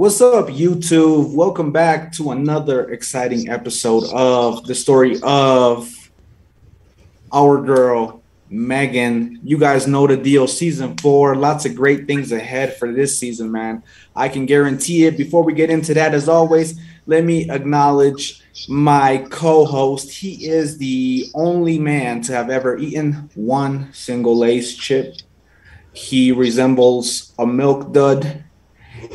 What's up, YouTube? Welcome back to another exciting episode of the story of our girl, Maegan. You guys know the deal. Season 4. Lots of great things ahead for this season, man. I can guarantee it. Before we get into that, as always, let me acknowledge my co-host. He is the only man to have ever eaten one single Lay's chip. He resembles a milk dud.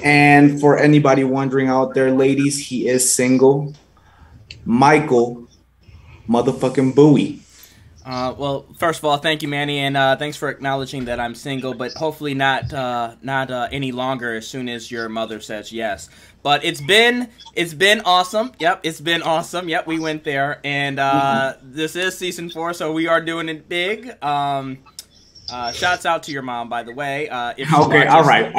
And for anybody wondering out there, ladies, he is single. Michael motherfucking Bowie. Well, first of all, thank you, Manny, and thanks for acknowledging that I'm single, but hopefully not any longer as soon as your mother says yes. But it's been awesome. Yep, it's been awesome. Yep, we went there, and this is season 4, so we are doing it big. Shouts out to your mom, by the way. If all right.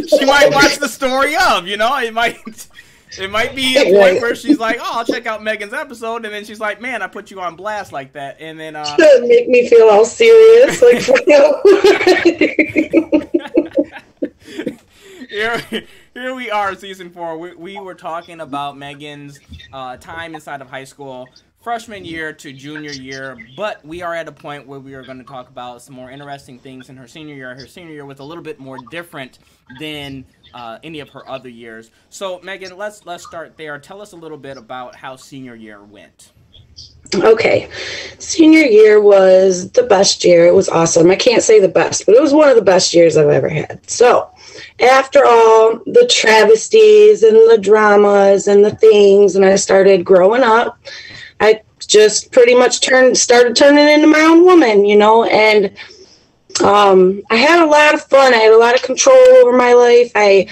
She might watch the story of, it might be a point where she's like, oh, I'll check out Maegan's episode, and then she's like, man, I put you on blast like that, and then make me feel all serious, like Here we are, season 4. We were talking about Maegan's time inside of high school, freshman year to junior year, but we are at a point where we are going to talk about some more interesting things in her senior year. Her senior year was a little bit more different than any of her other years. So, Maegan, let's start there. Tell us a little bit about how senior year went. Okay. Senior year was the best year. It was awesome. I can't say the best, but it was one of the best years I've ever had. So, after all the travesties and the dramas and the things, and I started growing up, I just pretty much started turning into my own woman, and I had a lot of fun. I had a lot of control over my life. I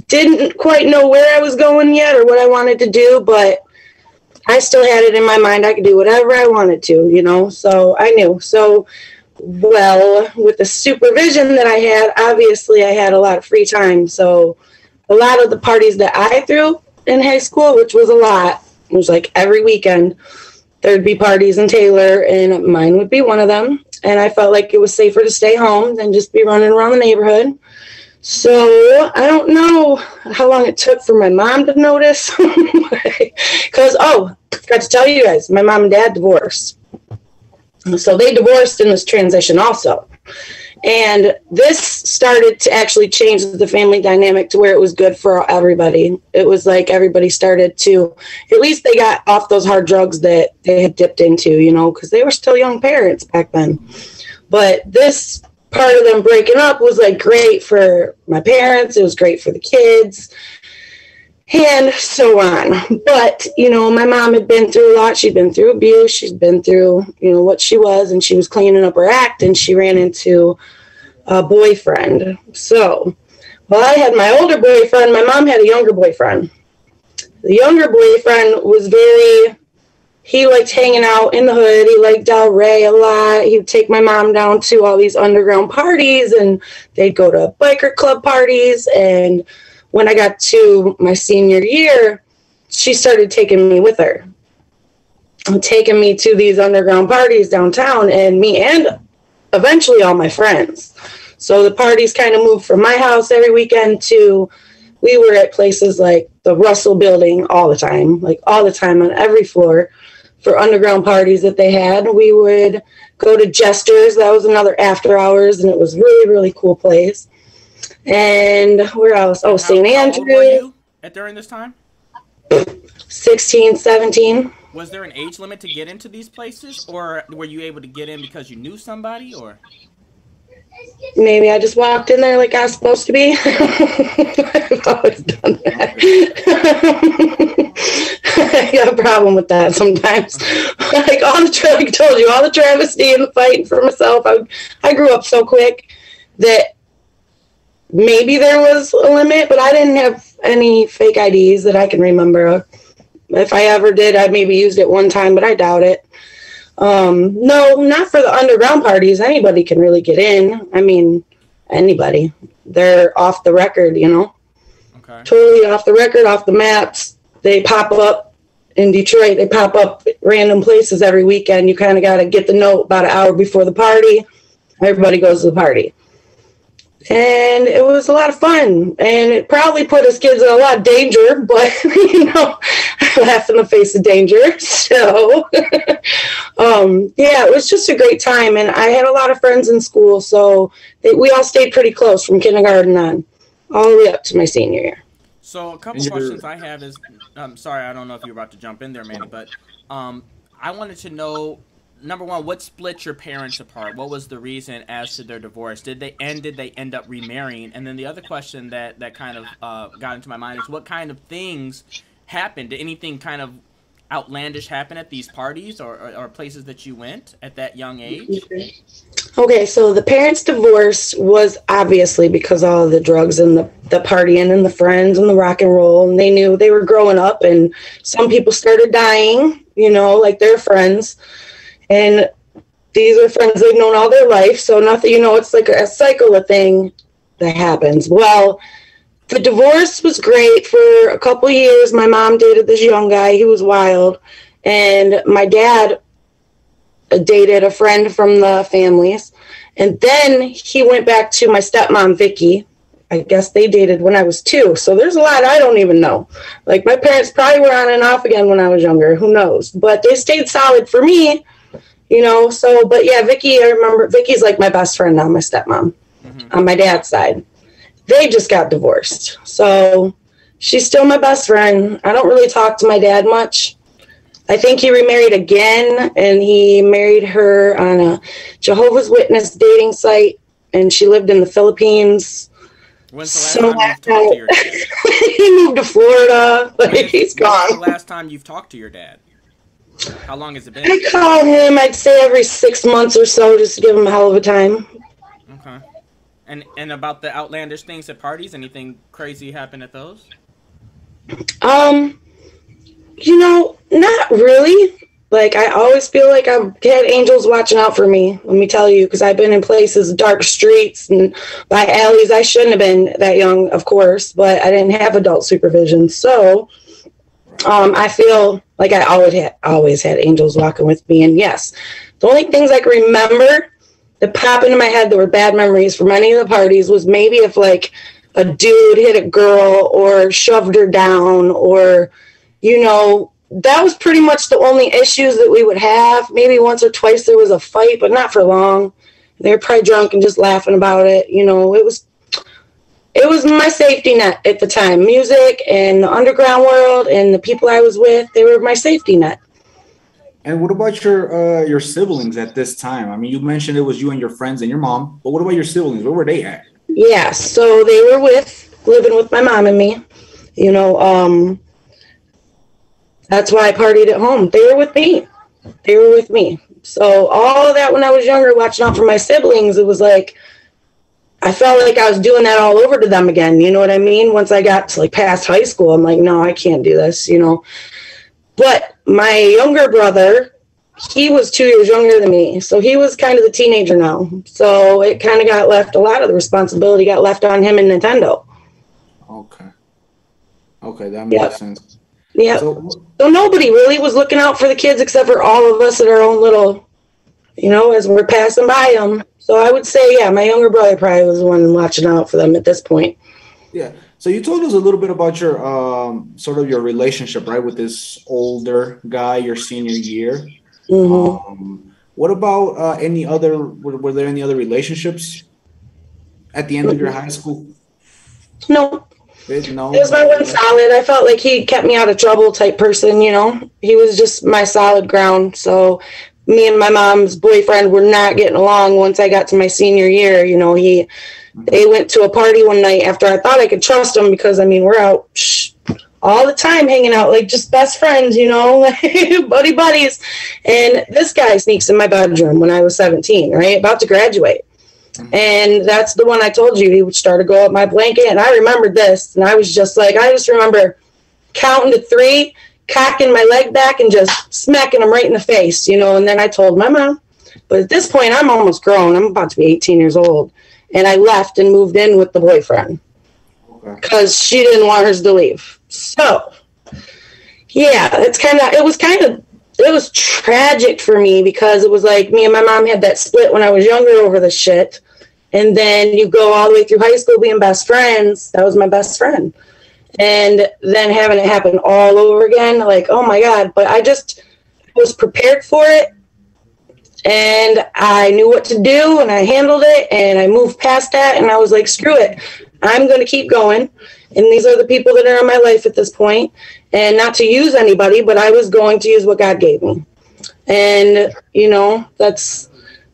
didn't quite know where I was going yet or what I wanted to do, but I still had it in my mind I could do whatever I wanted to, so I knew. So, well, with the supervision that I had, obviously I had a lot of free time. So a lot of the parties that I threw in high school, which was a lot, it was like every weekend, there'd be parties in Taylor, and mine would be one of them. And I felt like it was safer to stay home than just be running around the neighborhood. So I don't know how long it took for my mom to notice. Because, I forgot to tell you guys, my mom and dad divorced. So they divorced in this transition also. And this started to actually change the family dynamic to where it was good for everybody. It was like everybody started to, at least they got off those hard drugs that they had dipped into, because they were still young parents back then. But this part of them breaking up was like great for my parents. It was great for the kids and so on. But, my mom had been through a lot. She'd been through abuse. She'd been through, what she was, and she was cleaning up her act, and she ran into a boyfriend. So, while I had my older boyfriend, my mom had a younger boyfriend. The younger boyfriend was he liked hanging out in the hood. He liked Del Rey a lot. He would take my mom down to all these underground parties, and they'd go to biker club parties. And when I got to my senior year, she started taking me with her, taking me to these underground parties downtown, and me and eventually all my friends. So the parties kind of moved from my house every weekend to, we were at places like the Russell Building all the time on every floor for underground parties that they had. We would go to Jester's. That was another after hours, and it was really, really cool place. And where else? Oh, St. Andrew. How old were you during this time? 16, 17. Was there an age limit to get into these places, or were you able to get in because you knew somebody, or? Maybe I just walked in there like I was supposed to be. I've always done that. I got a problem with that sometimes. Like I told you, all the travesty and the fighting for myself. I grew up so quick that maybe there was a limit, but I didn't have any fake IDs that I can remember. If I ever did, I maybe used it one time, but I doubt it. No, not for the underground parties. Anybody can really get in. I mean, anybody. They're off the record, Okay. Totally off the record, off the maps. They pop up in Detroit. They pop up at random places every weekend. You kind of got to get the note about an hour before the party. Everybody goes to the party. And it was a lot of fun. And it probably put us kids in a lot of danger, but, I laugh in the face of danger. So, it was just a great time. And I had a lot of friends in school, so we all stayed pretty close from kindergarten on, all the way up to my senior year. So a couple questions I have is, I'm sorry, I don't know if you're about to jump in there, Manny, but I wanted to know, number one, what split your parents apart? What was the reason as to their divorce? Did they end up remarrying? And then the other question that kind of got into my mind is, what kind of things happened? Did anything kind of outlandish happen at these parties or places that you went at that young age? Okay, so the parents' divorce was obviously because of all of the drugs and the partying and the friends and the rock and roll, and they knew they were growing up, and some people started dying, like their friends. And these are friends they've known all their life. So nothing, it's like a cycle of thing that happens. Well, the divorce was great for a couple years. My mom dated this young guy. He was wild. And my dad dated a friend from the families. And then he went back to my stepmom, Vicky. I guess they dated when I was 2. So there's a lot I don't even know. Like, my parents probably were on and off again when I was younger. Who knows? But they stayed solid for me. But yeah, Vicky, I remember, Vicky's like my best friend now, my stepmom, on my dad's side. They just got divorced. So she's still my best friend. I don't really talk to my dad much. I think he remarried again, and he married her on a Jehovah's Witness dating site, and she lived in the Philippines. When's the last time you've talked to your dad? He moved to Florida, but he's gone. When's the last time you've talked to your dad? How long has it been? I call him, I'd say every 6 months or so, just to give him a hell of a time. Okay. And about the outlandish things at parties, anything crazy happen at those? Not really. Like, I always feel like I've had angels watching out for me, let me tell you, because I've been in places, dark streets and by alleys. I shouldn't have been that young, of course, but I didn't have adult supervision. So I feel like I always had angels walking with me. And yes, the only things I can remember that pop into my head that were bad memories from any of the parties was maybe if like a dude hit a girl or shoved her down, or, that was pretty much the only issues that we would have. Maybe once or twice there was a fight, but not for long. They were probably drunk and just laughing about it. It was my safety net at the time. Music and the underground world and the people I was with, they were my safety net. And what about your siblings at this time? I mean, you mentioned it was you and your friends and your mom, but what about your siblings? Where were they at? Yeah, so they were living with my mom and me. That's why I partied at home. They were with me. So all of that when I was younger, watching out for my siblings, it was like, I felt like I was doing that all over to them again. You know what I mean? Once I got to past high school, I'm like, no, I can't do this, But my younger brother, he was 2 years younger than me. So he was kind of the teenager now. So it kind of got left, a lot of the responsibility got left on him and Nintendo. Okay, that makes sense. Yeah. So nobody really was looking out for the kids except for all of us at our own little, as we're passing by them. So I would say, yeah, my younger brother probably was the one watching out for them at this point. Yeah. So you told us a little bit about your sort of your relationship, right, with this older guy your senior year. Mm-hmm. What about any other? Were there any other relationships at the end of your high school? No. No. It was my one solid. I felt like he kept me out of trouble type person. He was just my solid ground. So me and my mom's boyfriend were not getting along once I got to my senior year. They went to a party one night after I thought I could trust him because, we're out all the time hanging out, like just best friends, buddy buddies. And this guy sneaks in my bedroom when I was 17, right? About to graduate. And that's the one I told you. He would start to go up my blanket. And I remembered this. And I was just like, I just remember counting to 3, cocking my leg back and just smacking him right in the face, And then I told my mom. But at this point, I'm almost grown. I'm about to be 18 years old. And I left and moved in with the boyfriend because she didn't want hers to leave. So, yeah, it was tragic for me because it was like me and my mom had that split when I was younger over the shit. And then you go all the way through high school being best friends. That was my best friend. And then having it happen all over again, like, oh my God. But I just was prepared for it. And I knew what to do, and I handled it, and I moved past that, and I was like, screw it. I'm going to keep going. And these are the people that are in my life at this point. And not to use anybody, but I was going to use what God gave me. And, you know, that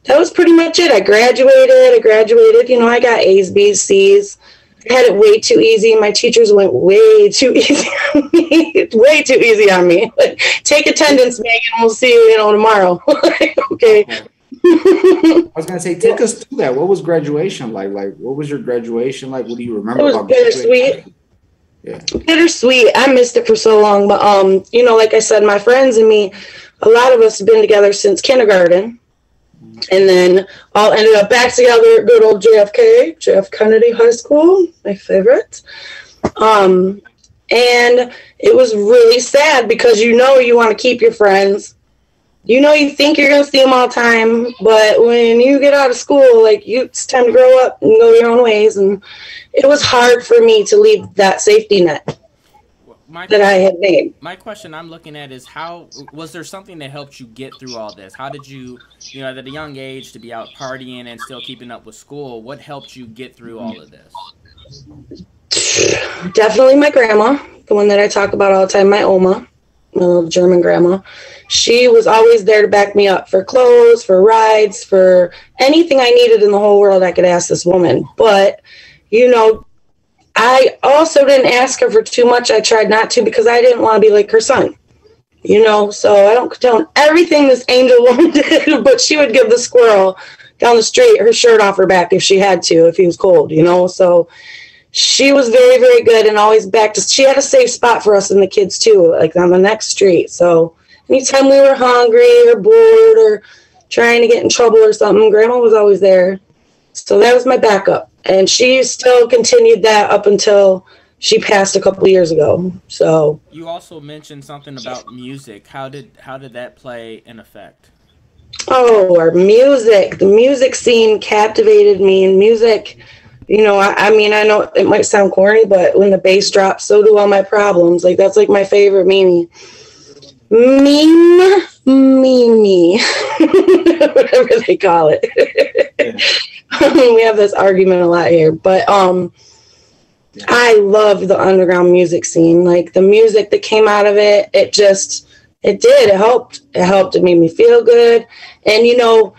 was pretty much it. I graduated. You know, I got A's, B's, C's. I had it way too easy. My teachers went way too easy on me. Way too easy on me. Like, take attendance, Maegan. We'll see you, you know, tomorrow. Okay. I was gonna say, take us to that. What was graduation like? Like, what was your graduation like? What do you remember? It was bittersweet. Yeah. Bittersweet. I missed it for so long, but you know, like I said, my friends and me, a lot of us have been together since kindergarten, and then all ended up back together at good old JF Kennedy High School, my favorite. And it was really sad because you know you want to keep your friends. You know, you think you're going to see them all the time, but when you get out of school, like, it's time to grow up and go your own ways. And it was hard for me to leave that safety net that I had made. My question I'm looking at is, how was there something that helped you get through all this? How did you, you know, at a young age, to be out partying and still keeping up with school, what helped you get through all of this? Definitely my grandma, the one that I talk about all the time, my Oma. My little German grandma. She was always there to back me up for clothes, for rides, for anything I needed in the whole world. I could ask this woman. But, you know, I also didn't ask her for too much. I tried not to because I didn't want to be like her son, you know. So I don't condone everything this angel woman did, but she would give the squirrel down the street her shirt off her back if she had to, if he was cold, you know. So she was very, very good and always backed us. She had a safe spot for us and the kids, too, like on the next street. So anytime we were hungry or bored or trying to get in trouble or something, Grandma was always there. So that was my backup. And she still continued that up until she passed a couple of years ago. So you also mentioned something about music. How did that play an effect? Oh, our music. The music scene captivated me, and music... You know, I mean, I know it might sound corny, but when the bass drops, so do all my problems. Like, that's like my favorite meme. Whatever they call it. We have this argument a lot here, but I love the underground music scene. Like, the music that came out of it, it helped. It made me feel good. And, you know,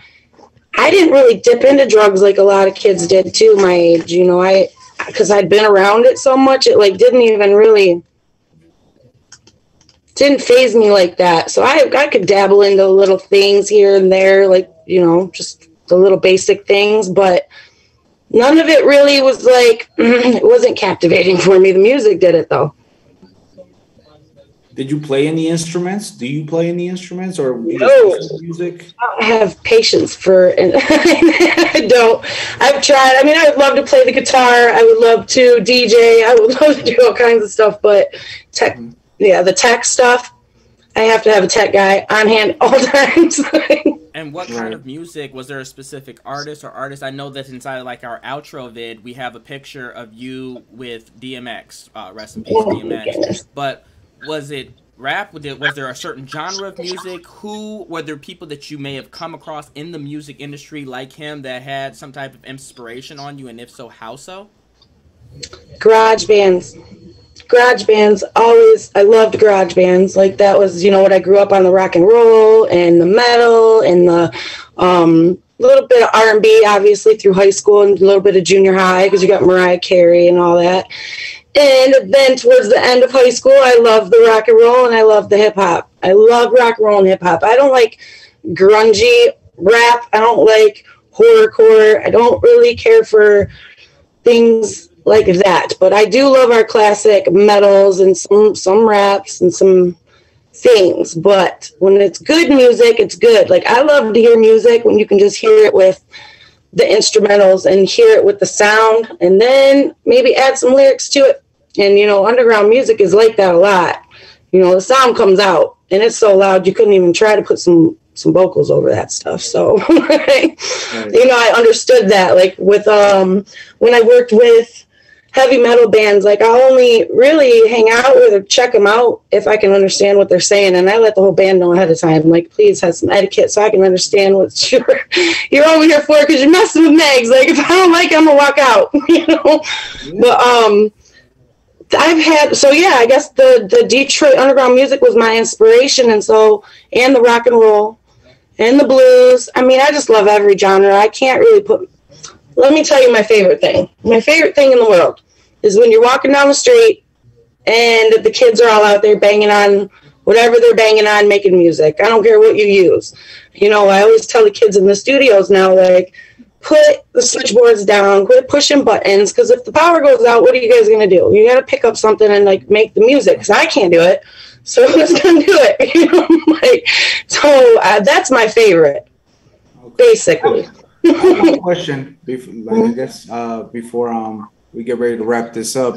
I didn't really dip into drugs like a lot of kids did too, my age. You know, because I'd been around it so much, it like didn't faze me like that. So I could dabble into little things here and there, like, you know, just the little basic things, but none of it really was like, it wasn't captivating for me. The music did it though. Did you play any instruments? Do you play any instruments or music? I don't have patience for it. I don't. I've tried. I mean, I would love to play the guitar. I would love to DJ. I would love to do all kinds of stuff. But the tech stuff, I have to have a tech guy on hand all times. And what kind of music? Was there a specific artist or artist? I know that inside of like our outro vid, we have a picture of you with DMX. Rest in peace, DMX. But was it rap? Was there a certain genre of music? Were there people that you may have come across in the music industry like him that had some type of inspiration on you? And if so, how so? Garage bands. Always. I loved garage bands. Like, that was, you know, what I grew up on, the rock and roll and the metal and the little bit of R&B, obviously, through high school and a little bit of junior high because you got Mariah Carey and all that. And then towards the end of high school, I loved the rock and roll and I loved the hip hop. I love rock and roll and hip hop. I don't like grungy rap. I don't like horrorcore. I don't really care for things like that. But I do love our classic metals and some raps and some things. But when it's good music, it's good. Like, I love to hear music when you can just hear it with the instrumentals and hear it with the sound and then maybe add some lyrics to it. And, you know, underground music is like that a lot. You know, the sound comes out and it's so loud you couldn't even try to put some some vocals over that stuff. So, I understood that. Like with when I worked with heavy metal bands, like I'll only really hang out with or check them out if I can understand what they're saying, and I let the whole band know ahead of time. Like, please have some etiquette so I can understand what you're over here for, because you're messing with Megs. Like, if I don't like it, I'm gonna walk out. But I guess the Detroit underground music was my inspiration, and the rock and roll and the blues. I mean, I just love every genre. I can't really let me tell you my favorite thing. My favorite thing in the world is when you're walking down the street and the kids are all out there banging on whatever they're banging on, making music. I don't care what you use. I always tell the kids in the studios now, like, put the switchboards down, quit pushing buttons, because if the power goes out, what are you guys going to do? You got to pick up something and, like, make the music, because I can't do it. So who's going to do it? That's my favorite, basically. I have a question before we get ready to wrap this up.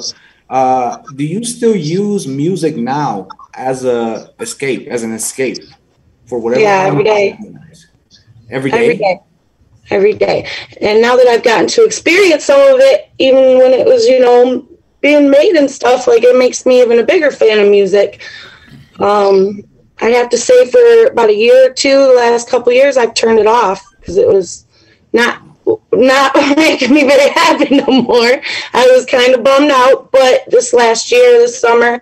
Do you still use music now as an escape for whatever? Yeah, every day. Every day. And now that I've gotten to experience some of it, even when it was, being made and stuff, like, it makes me even a bigger fan of music. I have to say, for about a year or two, the last couple of years, I've turned it off because it was not making me very happy no more. I was kind of bummed out, but this summer,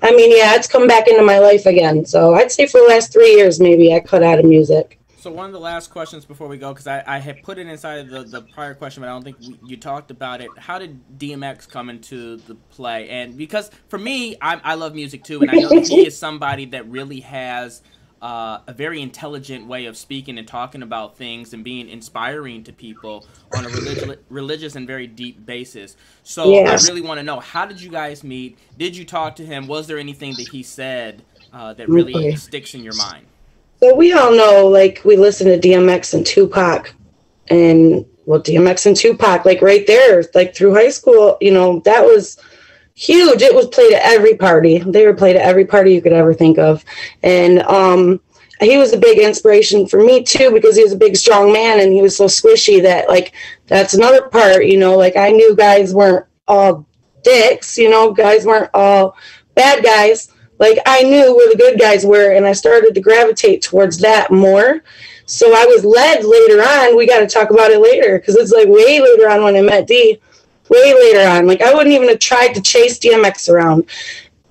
it's come back into my life again. So I'd say for the last 3 years, maybe I cut out of music. So one of the last questions before we go, because I had put it inside of the prior question, but I don't think you talked about it. How did DMX come into the play? And because for me, I love music too, and I know that he is somebody that really has a very intelligent way of speaking and talking about things and being inspiring to people on a religious and very deep basis. So I really want to know, how did you guys meet? Did you talk to him? Was there anything that he said that really sticks in your mind? So we all know, like, we listen to DMX and Tupac, and DMX and Tupac, like, right there, like, through high school, that was huge. It was played at every party. They were played at every party you could ever think of. And he was a big inspiration for me too, because he was a big, strong man, and he was so squishy that, like, that's another part, like, I knew guys weren't all dicks, guys weren't all bad guys. Like, I knew where the good guys were, and I started to gravitate towards that more. So I was led later on. We got to talk about it later, because it's, like, way later on when I met D. Way later on. Like, I wouldn't even have tried to chase DMX around,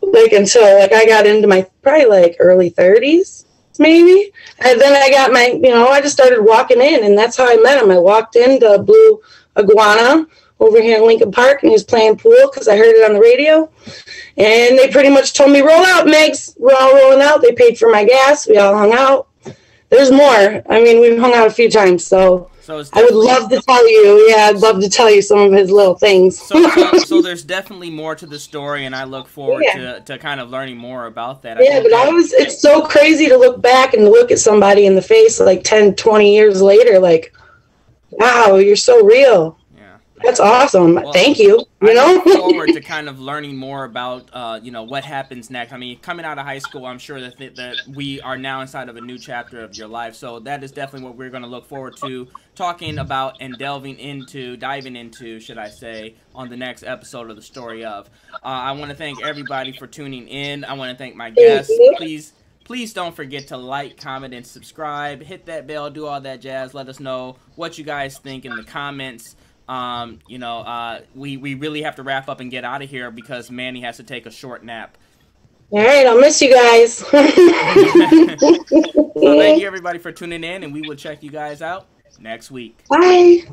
like, until, like, I got into my probably, like, early 30s, maybe. And then I got my, I just started walking in, and that's how I met him. I walked into Blue Iguana over here in Lincoln Park, and he was playing pool because I heard it on the radio. And they pretty much told me, roll out, Megs. We're all rolling out. They paid for my gas. We all hung out. There's more. We've hung out a few times, so I would love to tell you. Yeah, I'd love to tell you some of his little things. So there's definitely more to the story, and I look forward to kind of learning more about that. It's so crazy to look back and look at somebody in the face like 10, 20 years later, like, wow, you're so real. That's awesome. Well, thank you. I look forward to kind of learning more about, what happens next. Coming out of high school, I'm sure that we are now inside of a new chapter of your life. So that is definitely what we're going to look forward to talking about and diving into, should I say, on the next episode of The Story Of. I want to thank everybody for tuning in. I want to thank my guests. Please don't forget to like, comment, and subscribe. Hit that bell, do all that jazz. Let us know what you guys think in the comments. We really have to wrap up and get out of here because Manny has to take a short nap. All right, I'll miss you guys. So thank you everybody for tuning in, and we will check you guys out next week. Bye.